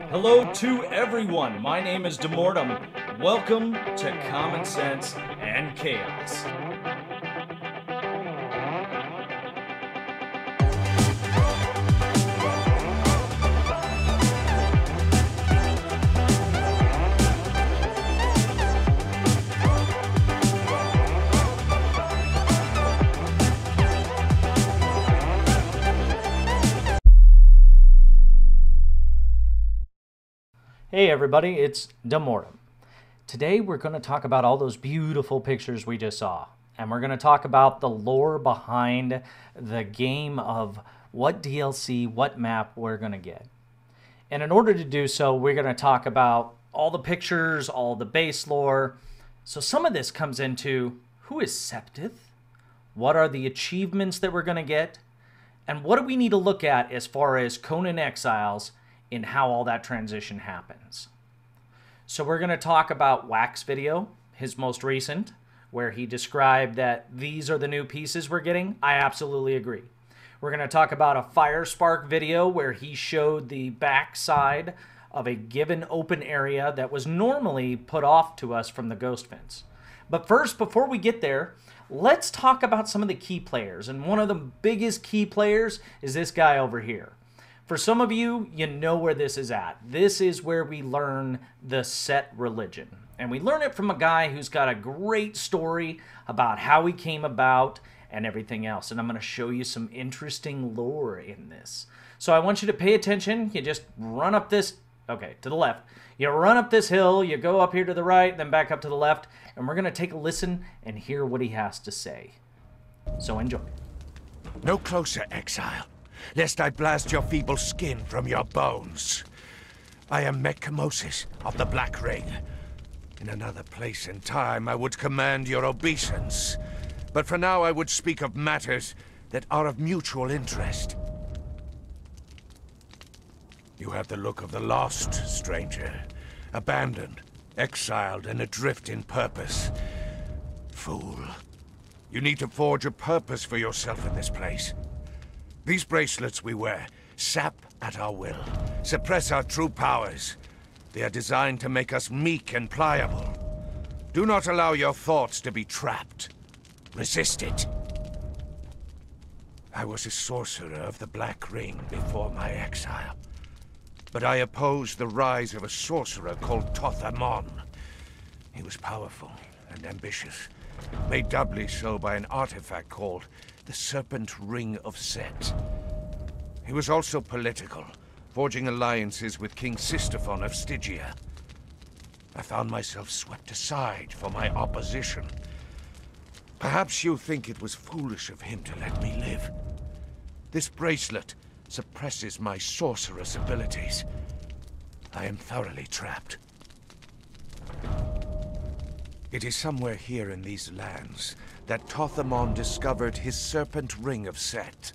Hello to everyone. My name is Demortom. Welcome to Common Sense and Chaos. Hey everybody, it's Demortom. Today we're going to talk about all those beautiful pictures we just saw. And we're going to talk about the lore behind the game of what DLC, what map we're going to get. And in order to do so, we're going to talk about all the pictures, all the base lore. So some of this comes into who is Septith? What are the achievements that we're going to get? And what do we need to look at as far as Conan Exiles in how all that transition happens. So we're going to talk about Wax Video, his most recent, where he described that these are the new pieces we're getting. I absolutely agree. We're going to talk about a Fire Spark video where he showed the backside of a given open area that was normally put off to us from the Ghost Fence. But first, before we get there, let's talk about some of the key players. And one of the biggest key players is this guy over here. For some of you, you know where this is at. This is where we learn the Set religion. And we learn it from a guy who's got a great story about how he came about and everything else. And I'm going to show you some interesting lore in this. So I want you to pay attention. You just run up this, to the left. You run up this hill, you go up here to the right, then back up to the left. And we're going to take a listen and hear what he has to say. So enjoy. No closer, Exile, lest I blast your feeble skin from your bones. I am Mechamosis of the Black Ring. In another place and time, I would command your obeisance. But for now, I would speak of matters that are of mutual interest. You have the look of the lost, stranger. Abandoned, exiled, and adrift in purpose. Fool. You need to forge a purpose for yourself in this place. These bracelets we wear sap at our will, suppress our true powers. They are designed to make us meek and pliable. Do not allow your thoughts to be trapped. Resist it. I was a sorcerer of the Black Ring before my exile. But I opposed the rise of a sorcerer called Tothamon. He was powerful and ambitious, made doubly so by an artifact called the Serpent Ring of Set. He was also political, forging alliances with King Sistophon of Stygia. I found myself swept aside for my opposition. Perhaps you think it was foolish of him to let me live. This bracelet suppresses my sorceress abilities. I am thoroughly trapped. It is somewhere here in these lands that Tothamon discovered his Serpent Ring of Set.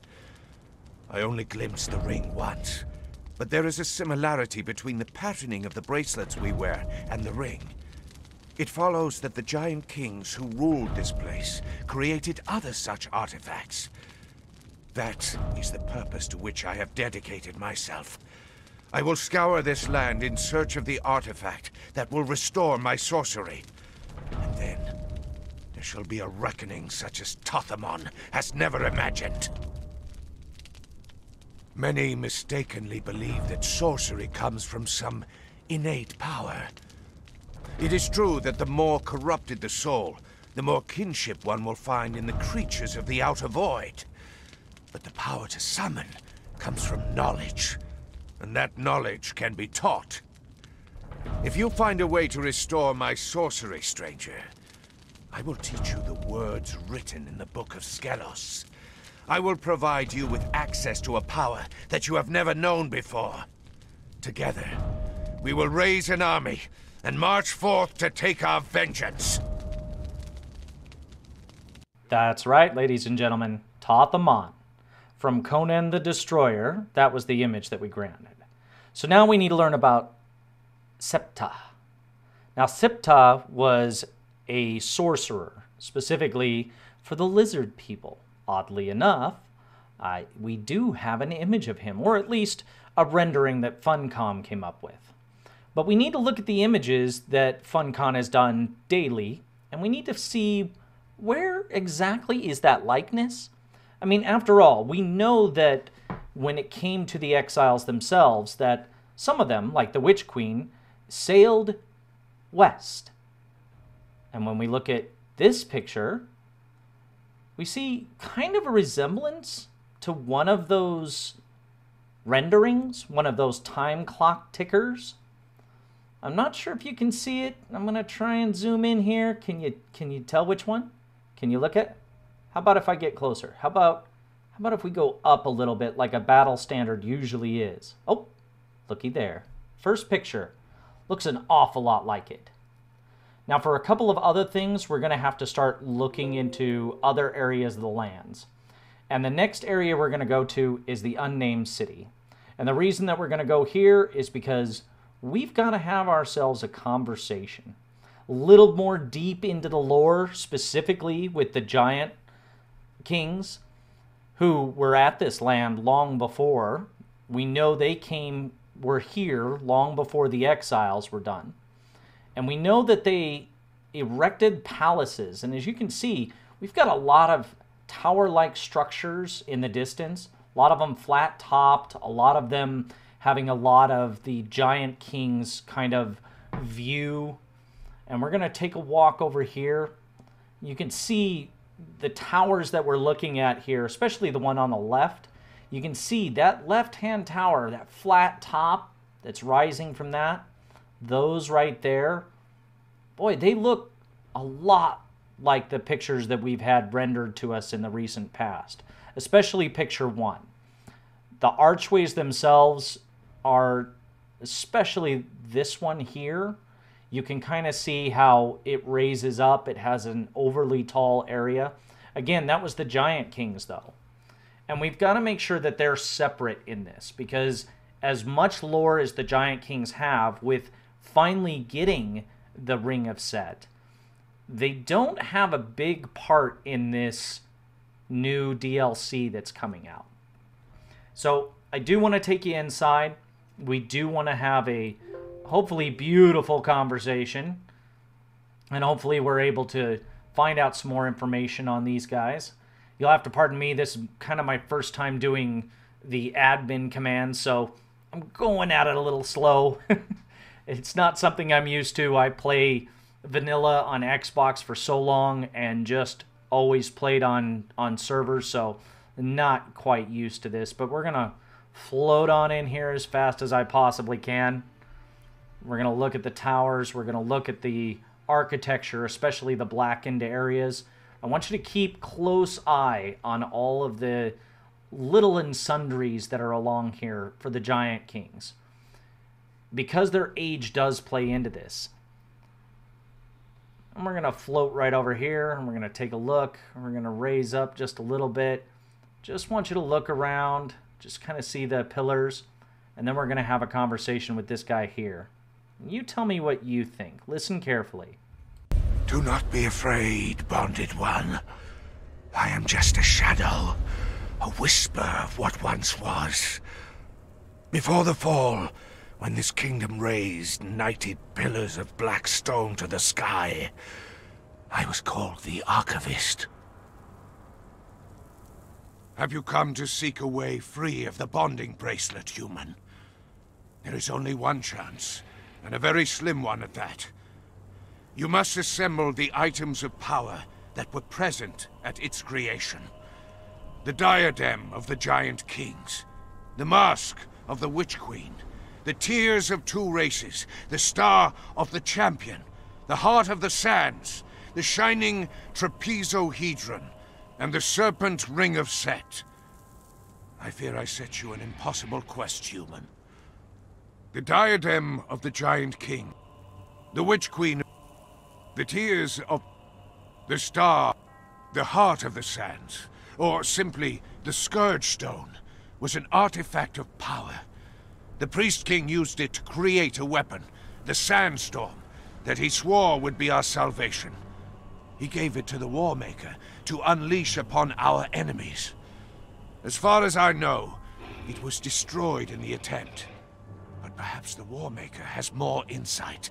I only glimpsed the ring once, but there is a similarity between the patterning of the bracelets we wear and the ring. It follows that the giant kings who ruled this place created other such artifacts. That is the purpose to which I have dedicated myself. I will scour this land in search of the artifact that will restore my sorcery. And then there shall be a reckoning such as Tothamon has never imagined. Many mistakenly believe that sorcery comes from some innate power. It is true that the more corrupted the soul, the more kinship one will find in the creatures of the outer void. But the power to summon comes from knowledge, and that knowledge can be taught. If you find a way to restore my sorcery, stranger, I will teach you the words written in the Book of Skelos. I will provide you with access to a power that you have never known before. Together, we will raise an army and march forth to take our vengeance. That's right, ladies and gentlemen, Tothamon. From Conan the Destroyer, that was the image that we granted. So now we need to learn about Septa. Now, Septa was a sorcerer, specifically for the lizard people. Oddly enough, We do have an image of him, or at least a rendering that Funcom came up with. But we need to look at the images that Funcom has done daily, and we need to see where exactly is that likeness? I mean, after all, we know that when it came to the Exiles themselves, that some of them, like the Witch Queen, sailed west. And when we look at this picture, we see kind of a resemblance to one of those renderings, one of those time clock tickers. I'm not sure if you can see it. I'm going to try and zoom in here. Can you tell which one? Can you look at? How about if I get closer? How about if we go up a little bit like a battle standard usually is? Oh, looky there. First picture. Looks an awful lot like it. Now for a couple of other things, we're going to have to start looking into other areas of the lands. And the next area we're going to go to is the unnamed city. And the reason that we're going to go here is because we've got to have ourselves a conversation. A little more deep into the lore, specifically with the giant kings who were at this land long before. We know they were here long before the Exiles were done. And we know that they erected palaces. And as you can see, we've got a lot of tower-like structures in the distance. A lot of them flat-topped. A lot of them having a lot of the giant king's kind of view. And we're going to take a walk over here. You can see the towers that we're looking at here, especially the one on the left. You can see that left-hand tower, that flat top that's rising from that. Those right there, boy, they look a lot like the pictures that we've had rendered to us in the recent past, especially picture one. The archways themselves are, especially this one here, you can kind of see how it raises up. It has an overly tall area. Again, that was the Giant Kings, though. And we've got to make sure that they're separate in this, because as much lore as the Giant Kings have with finally getting the Ring of Set, they don't have a big part in this new DLC that's coming out. So I do want to take you inside. We do want to have a hopefully beautiful conversation, and hopefully we're able to find out some more information on these guys. You'll have to pardon me, this is kind of my first time doing the admin command, so I'm going at it a little slow. It's not something I'm used to. I play vanilla on Xbox for so long and just always played on servers, so not quite used to this, but we're gonna float on in here as fast as I possibly can. We're gonna look at the towers. We're gonna look at the architecture, especially the blackened areas. I want you to keep close eye on all of the little and sundries that are along here for the Giant Kings, because their age does play into this. And we're going to float right over here, and we're going to take a look. We're going to raise up just a little bit. Just want you to look around, just kind of see the pillars, and then we're going to have a conversation with this guy here. You tell me what you think. Listen carefully. Do not be afraid, bonded one. I am just a shadow, a whisper of what once was. Before the fall, when this kingdom raised knighted pillars of black stone to the sky, I was called the Archivist. Have you come to seek a way free of the bonding bracelet, human? There is only one chance, and a very slim one at that. You must assemble the items of power that were present at its creation. The diadem of the Giant Kings, the mask of the Witch Queen, the tears of two races, the star of the champion, the heart of the sands, the shining trapezohedron, and the serpent ring of Set. I fear I set you an impossible quest, human. The diadem of the Giant King, the Witch Queen, the tears of the star, the heart of the sands, or simply the Scourge Stone, was an artifact of power. The Priest King used it to create a weapon, the Sandstorm, that he swore would be our salvation. He gave it to the Warmaker to unleash upon our enemies. As far as I know, it was destroyed in the attempt. But perhaps the Warmaker has more insight.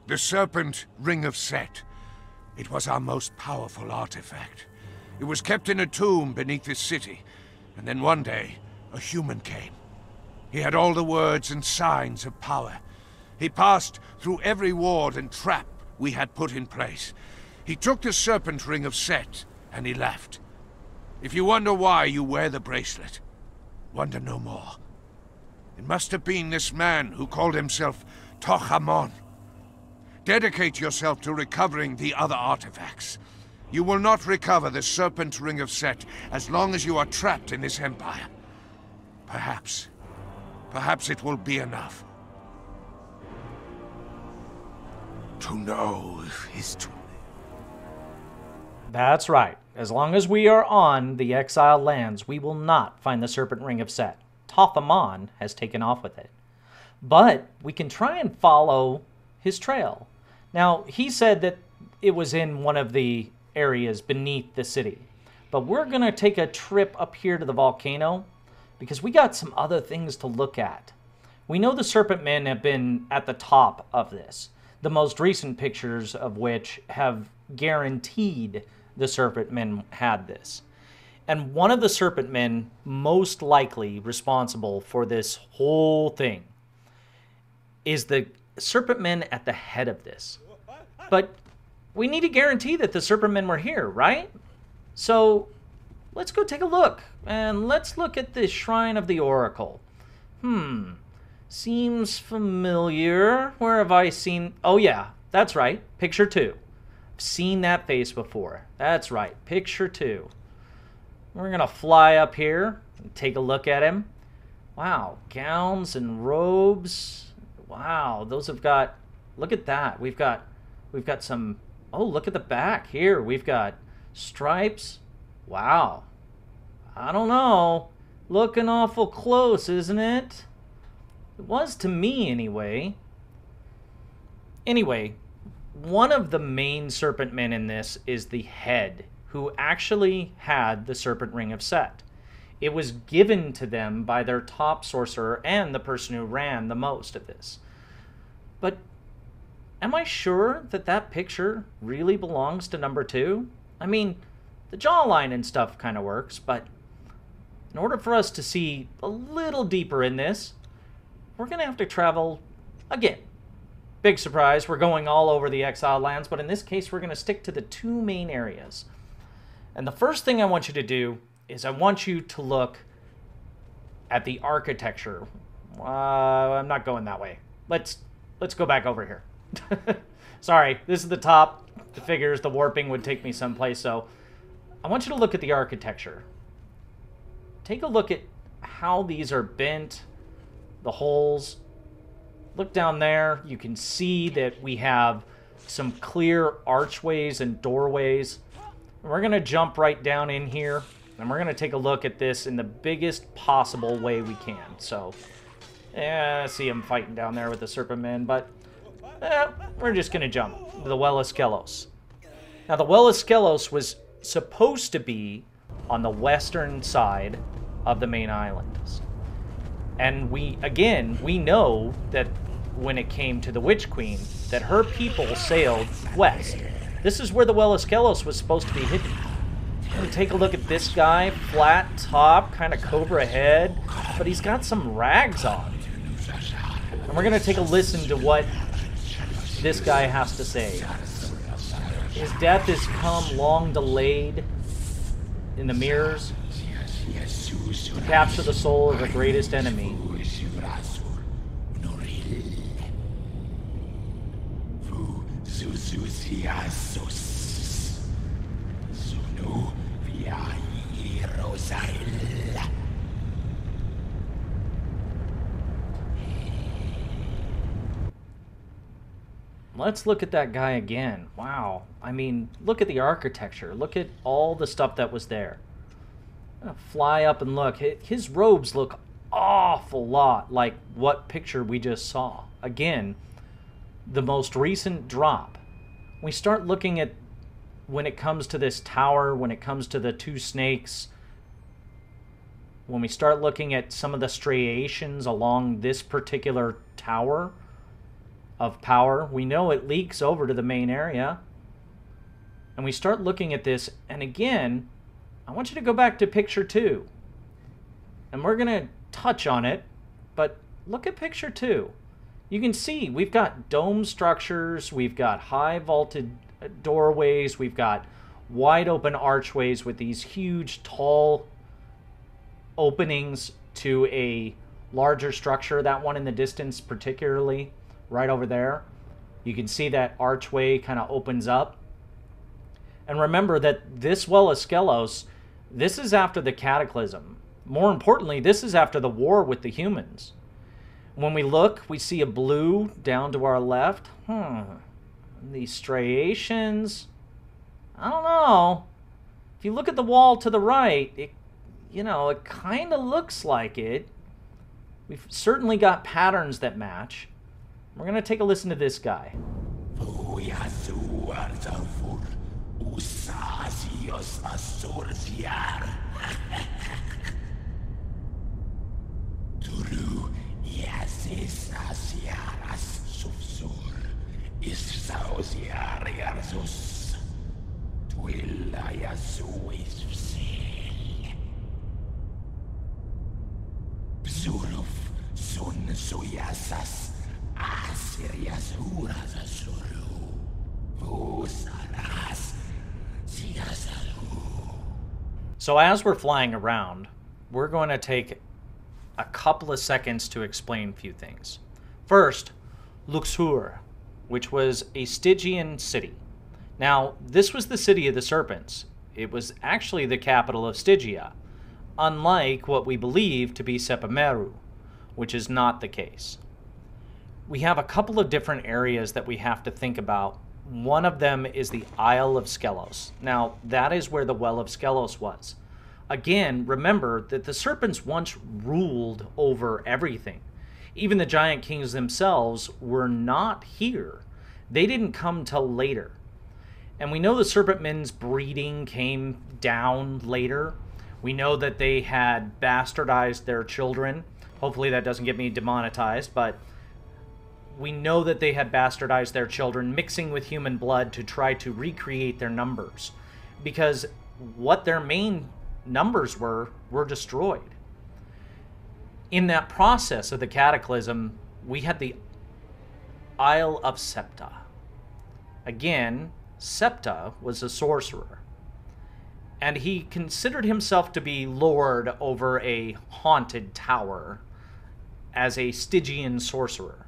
The Serpent Ring of Set. It was our most powerful artifact. It was kept in a tomb beneath this city, and then one day, a human came. He had all the words and signs of power. He passed through every ward and trap we had put in place. He took the Serpent Ring of Set, and he left. If you wonder why you wear the bracelet, wonder no more. It must have been this man who called himself Tochamon. Dedicate yourself to recovering the other artifacts. You will not recover the Serpent Ring of Set as long as you are trapped in this empire. Perhaps it will be enough. To know is to live. That's right. As long as we are on the Exiled lands, we will not find the Serpent Ring of Set. Tothamon has taken off with it. But we can try and follow his trail. Now, he said that it was in one of the areas beneath the city. But we're going to take a trip up here to the volcano because we got some other things to look at. We know the Serpent Men have been at the top of this, the most recent pictures of which have guaranteed the Serpent Men had this. And one of the Serpent Men most likely responsible for this whole thing is the Serpent Men at the head of this. But we need to guarantee that the Serpent Men were here, right? So let's go take a look. And let's look at the Shrine of the Oracle. Seems familiar. Where have I seen... Oh yeah, that's right. Picture 2. I've seen that face before. That's right. Picture 2. We're going to fly up here and take a look at him. Wow. Gowns and robes. Wow. Those have got... Look at that. We've got some... Oh, look at the back here. We've got stripes. Wow. I don't know. Looking awful close, isn't it? It was to me, anyway. Anyway, one of the main Serpent Men in this is the head, who actually had the Serpent Ring of Set. It was given to them by their top sorcerer and the person who ran the most of this. But am I sure that that picture really belongs to number 2? I mean, the jawline and stuff kind of works, but in order for us to see a little deeper in this, we're going to have to travel again. Big surprise, we're going all over the Exiled lands, but in this case we're going to stick to the 2 main areas. And the first thing I want you to do is I want you to look at the architecture. I'm not going that way. Let's go back over here. Sorry, this is the top. The figures, the warping would take me someplace, so I want you to look at the architecture. Take a look at how these are bent, the holes. Look down there. You can see that we have some clear archways and doorways. And we're going to jump right down in here, and we're going to take a look at this in the biggest possible way we can. So, I see him fighting down there with the Serpent Men, but we're just going to jump. The Well of Skelos. Now, the Well of Skelos was supposed to be on the western side of the main islands. And we know that when it came to the Witch Queen, that her people sailed west. This is where the Well of Skelos was supposed to be hidden. And take a look at this guy, flat top, kind of cobra head, but he's got some rags on. And we're going to take a listen to what this guy has to say. His death has come long delayed in the mirrors. Capture the soul of the greatest enemy. Let's look at that guy again. Wow. I mean, look at the architecture. Look at all the stuff that was there. I'm gonna fly up and look. His robes look awful lot like what picture we just saw. Again, the most recent drop. We start looking at when it comes to this tower, when it comes to the 2 snakes, when we start looking at some of the striations along this particular tower of power, we know it leaks over to the main area. And we start looking at this, and again, I want you to go back to picture 2. And we're going to touch on it, but look at picture 2. You can see we've got dome structures, we've got high vaulted doorways, we've got wide open archways with these huge, tall openings to a larger structure. That one in the distance particularly, right over there. You can see that archway kind of opens up. And remember that this Well of Skelos, this is after the Cataclysm. More importantly, this is after the war with the humans. When we look, we see a blue down to our left. These striations, I don't know. If you look at the wall to the right, it kind of looks like it. We've certainly got patterns that match. We're going to take a listen to this guy. So as we're flying around, we're going to take a couple of seconds to explain a few things. First, Luxor, which was a Stygian city. Now, this was the city of the serpents. It was actually the capital of Stygia, unlike what we believe to be Sepameru, which is not the case. We have a couple of different areas that we have to think about. One of them is the Isle of Skelos. Now, that is where the Well of Skelos was. Again, remember that the serpents once ruled over everything. Even the giant kings themselves were not here. They didn't come till later. And we know the serpent men's breeding came down later. We know that they had bastardized their children. Hopefully that doesn't get me demonetized, but we know that they had bastardized their children, mixing with human blood to try to recreate their numbers. Because what their main numbers were destroyed. In that process of the Cataclysm, we had the Isle of Septa. Again, Septa was a sorcerer. And he considered himself to be lord over a haunted tower as a Stygian sorcerer.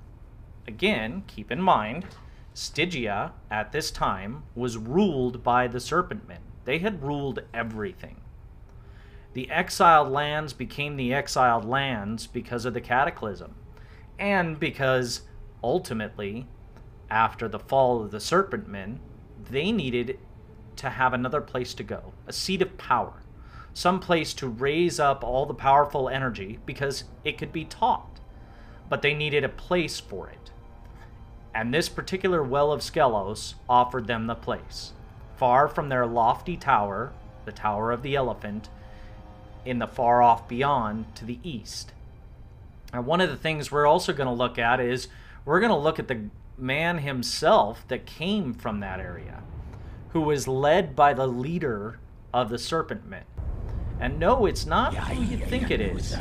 Again, keep in mind, Stygia at this time was ruled by the Serpent Men. They had ruled everything. The exiled lands became the exiled lands because of the Cataclysm, and because, ultimately, after the fall of the Serpent Men, they needed to have another place to go, a seat of power, some place to raise up all the powerful energy because it could be taught, but they needed a place for it. And this particular Well of Skelos offered them the place, far from their lofty tower, the Tower of the Elephant, in the far off beyond to the east. And one of the things we're also going to look at is we're going to look at the man himself that came from that area, who was led by the leader of the Serpent Men. And no, it's not who you think it is.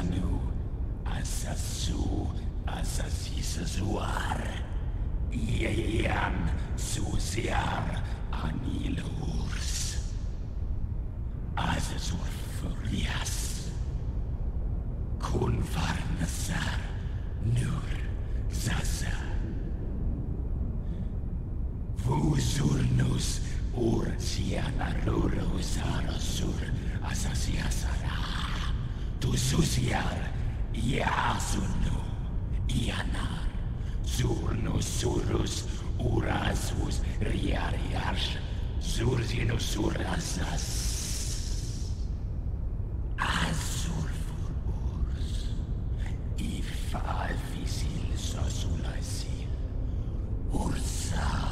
Vusurnus ur sianarurus arasur asasiasara tususiar iasunu ianar zurnus surus urasus riariars zurzinus urasas azur fururs ifa visil sosulaisi ursa.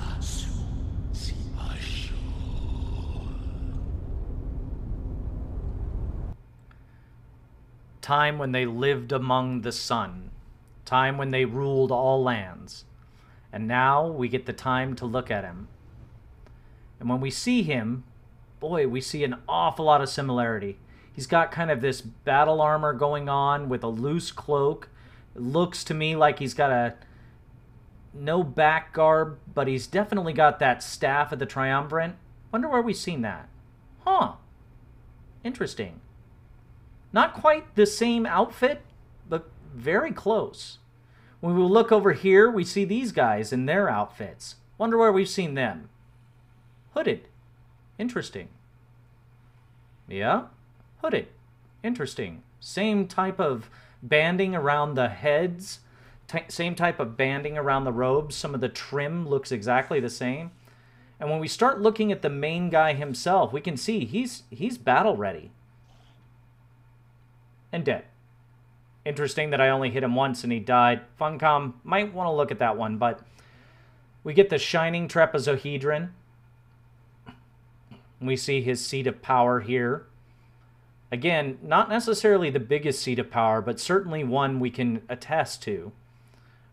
time when they lived among the sun, time when they ruled all lands. And now we get the time to look at him. And when we see him, boy, we see an awful lot of similarity. He's got kind of this battle armor going on with a loose cloak. It looks to me like he's got no back garb, but he's definitely got that staff of the Triumvirate. Wonder where we've seen that. Huh. Interesting. Not quite the same outfit, but very close. When we look over here, we see these guys in their outfits. Wonder where we've seen them. Hooded. Interesting. Yeah, hooded. Interesting. Same type of banding around the heads. Same type of banding around the robes. Some of the trim looks exactly the same. And when we start looking at the main guy himself, we can see he's battle ready. And dead. Interesting that I only hit him once and he died. Funcom might want to look at that one, but we get the shining trapezohedron. We see his seat of power here. Again, not necessarily the biggest seat of power, but certainly one we can attest to.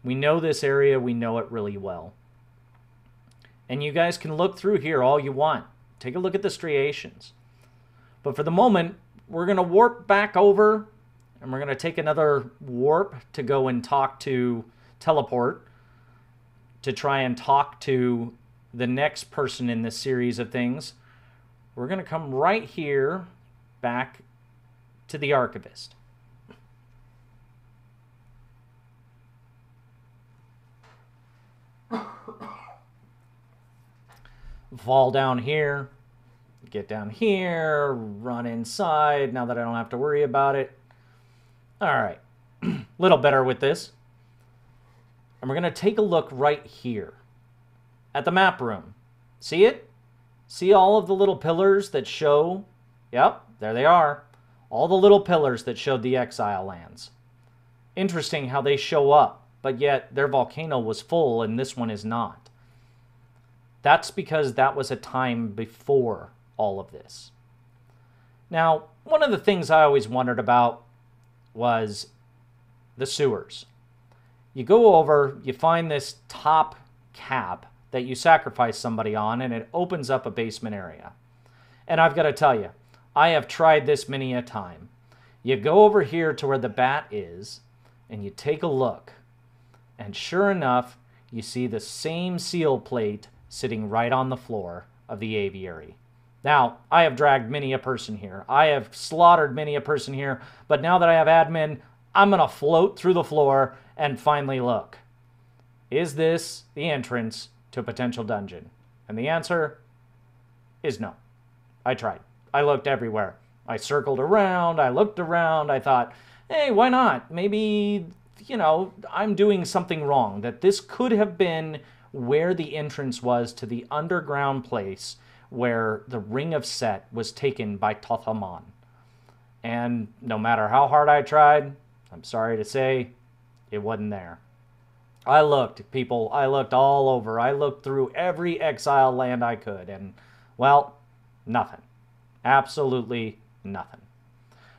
We know this area, we know it really well. And you guys can look through here all you want. Take a look at the striations. But for the moment, we're going to warp back over, and we're going to take another warp to go and teleport, to try and talk to the next person in this series of things. We're going to come right here back to the Archivist. Fall down here, get down here, run inside now that I don't have to worry about it. All right, little better with this. And we're going to take a look right here at the map room. See it? See all of the little pillars that show? Yep, there they are. All the little pillars that showed the Exile lands. Interesting how they show up, but yet their volcano was full and this one is not. That's because that was a time before all of this. Now, one of the things I always wondered about was the sewers. You go over, you find this top cap that you sacrifice somebody on, and it opens up a basement area. And I've got to tell you, I have tried this many a time. You go over here to where the bat is, and you take a look. And sure enough, you see the same seal plate sitting right on the floor of the aviary. Now, I have dragged many a person here. I have slaughtered many a person here, but now that I have admin, I'm going to float through the floor and finally look. Is this the entrance to a potential dungeon? And the answer is no. I tried. I looked everywhere. I circled around, I looked around, I thought, hey, why not? Maybe, I'm doing something wrong, that this could have been where the entrance was to the underground place where the Ring of Set was taken by Tothamon. And no matter how hard I tried, I'm sorry to say, it wasn't there. I looked, people. I looked all over. I looked through every exile land I could, and, well, nothing. Absolutely nothing.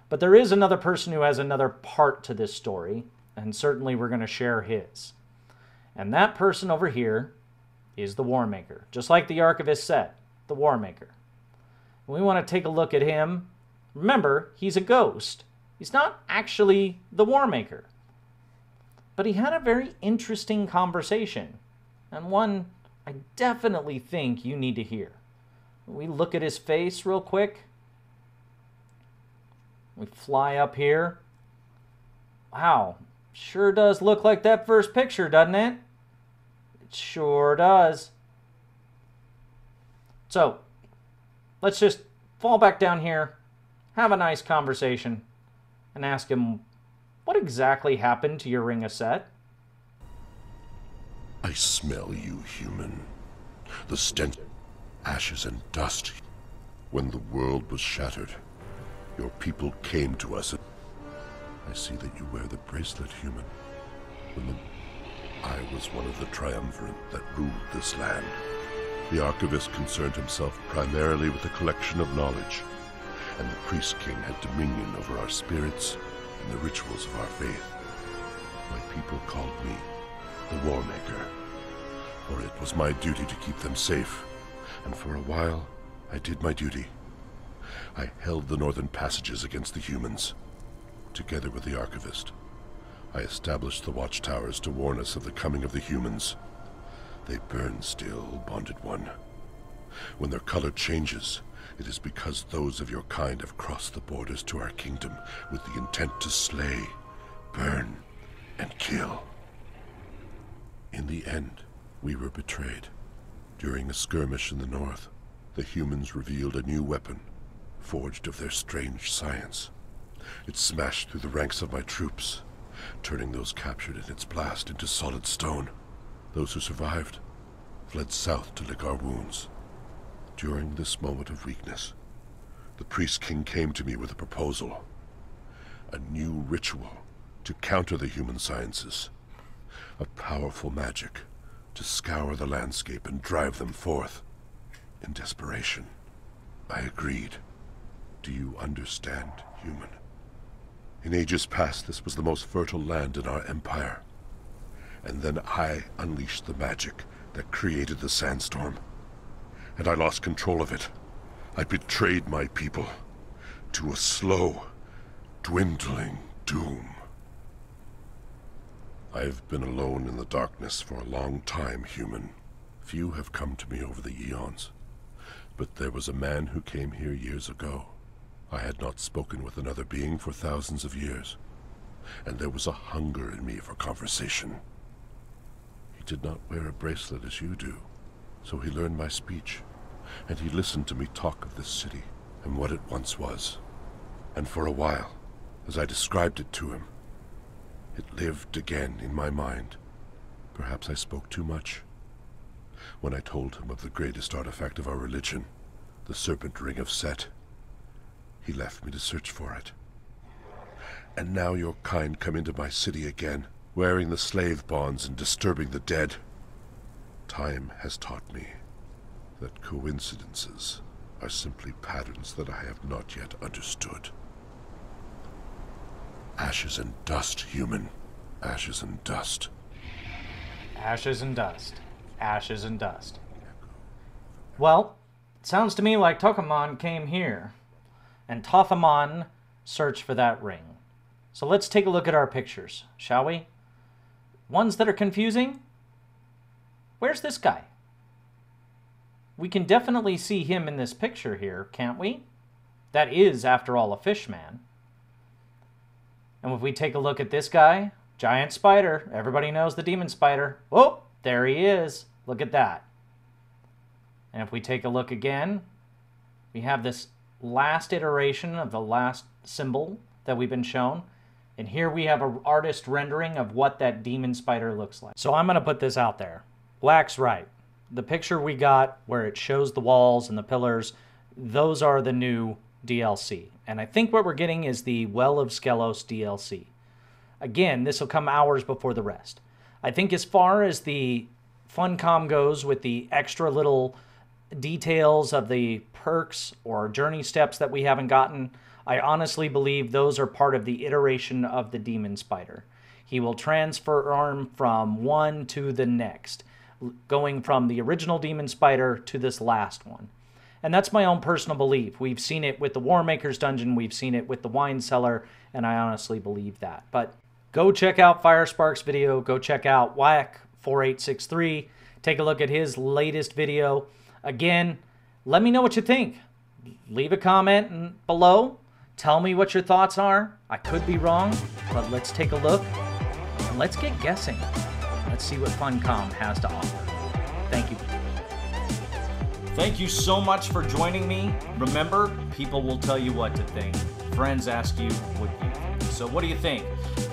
But there is another person who has another part to this story, and certainly we're going to share his. And that person over here is the Warmaker. Just like the Archivist said, the Warmaker. We want to take a look at him. Remember, he's a ghost. He's not actually the Warmaker. But he had a very interesting conversation, and one I definitely think you need to hear. We look at his face real quick. We fly up here. Wow, sure does look like that first picture, doesn't it? It sure does. So, let's just fall back down here, have a nice conversation, and ask him, what exactly happened to your Ring of Set? I smell you, human. The stench, ashes and dust. When the world was shattered, your people came to us. I see that you wear the bracelet, human. I was one of the triumvirate that ruled this land. The Archivist concerned himself primarily with the collection of knowledge, and the Priest King had dominion over our spirits in the rituals of our faith. My people called me the War Maker, for it was my duty to keep them safe, and for a while I did my duty. I held the northern passages against the humans. Together with the Archivist, I established the watchtowers to warn us of the coming of the humans. They burn still, Bonded One. When their color changes, it is because those of your kind have crossed the borders to our kingdom with the intent to slay, burn, and kill. In the end, we were betrayed. During a skirmish in the north, the humans revealed a new weapon, forged of their strange science. It smashed through the ranks of my troops, turning those captured in its blast into solid stone. Those who survived fled south to lick our wounds. During this moment of weakness, the Priest King came to me with a proposal. A new ritual to counter the human sciences. A powerful magic to scour the landscape and drive them forth. In desperation, I agreed. Do you understand, human? In ages past, this was the most fertile land in our empire. And then I unleashed the magic that created the sandstorm. And I lost control of it. I betrayed my people to a slow, dwindling doom. I've been alone in the darkness for a long time, human. Few have come to me over the eons. But there was a man who came here years ago. I had not spoken with another being for thousands of years, and there was a hunger in me for conversation. He did not wear a bracelet as you do, so he learned my speech, and he listened to me talk of this city and what it once was. And for a while, as I described it to him, it lived again in my mind. Perhaps I spoke too much. When I told him of the greatest artifact of our religion, the Serpent Ring of Set, he left me to search for it. And now your kind come into my city again, wearing the slave bonds and disturbing the dead. Time has taught me that coincidences are simply patterns that I have not yet understood. Ashes and dust, human. Ashes and dust. Ashes and dust. Ashes and dust. Well, it sounds to me like Tokamon came here, and Tothamon searched for that ring. So let's take a look at our pictures, shall we? Ones that are confusing? Where's this guy? We can definitely see him in this picture here, can't we? That is, after all, a fish man. And if we take a look at this guy, giant spider, everybody knows the demon spider. Oh, there he is. Look at that. And if we take a look again, we have this last iteration of the last symbol that we've been shown. And here we have an artist rendering of what that demon spider looks like. So I'm going to put this out there. Black's right. The picture we got where it shows the walls and the pillars, those are the new DLC. And I think what we're getting is the Well of Skelos DLC. Again, this will come hours before the rest. I think as far as the Funcom goes with the extra little details of the perks or journey steps that we haven't gotten, I honestly believe those are part of the iteration of the Demon Spider. He will transform from one to the next, going from the original Demon Spider to this last one. And that's my own personal belief. We've seen it with the War Maker's Dungeon, we've seen it with the Wine Cellar, and I honestly believe that. But go check out Firespark's video, go check out Whack4863, take a look at his latest video. Again, let me know what you think. Leave a comment below. Tell me what your thoughts are. I could be wrong, but let's take a look and let's get guessing. Let's see what Funcom has to offer. Thank you. Thank you so much for joining me. Remember, people will tell you what to think. Friends ask you what you think. So what do you think?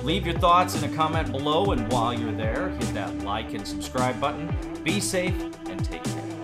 Leave your thoughts in a comment below, and while you're there, hit that like and subscribe button. Be safe and take care.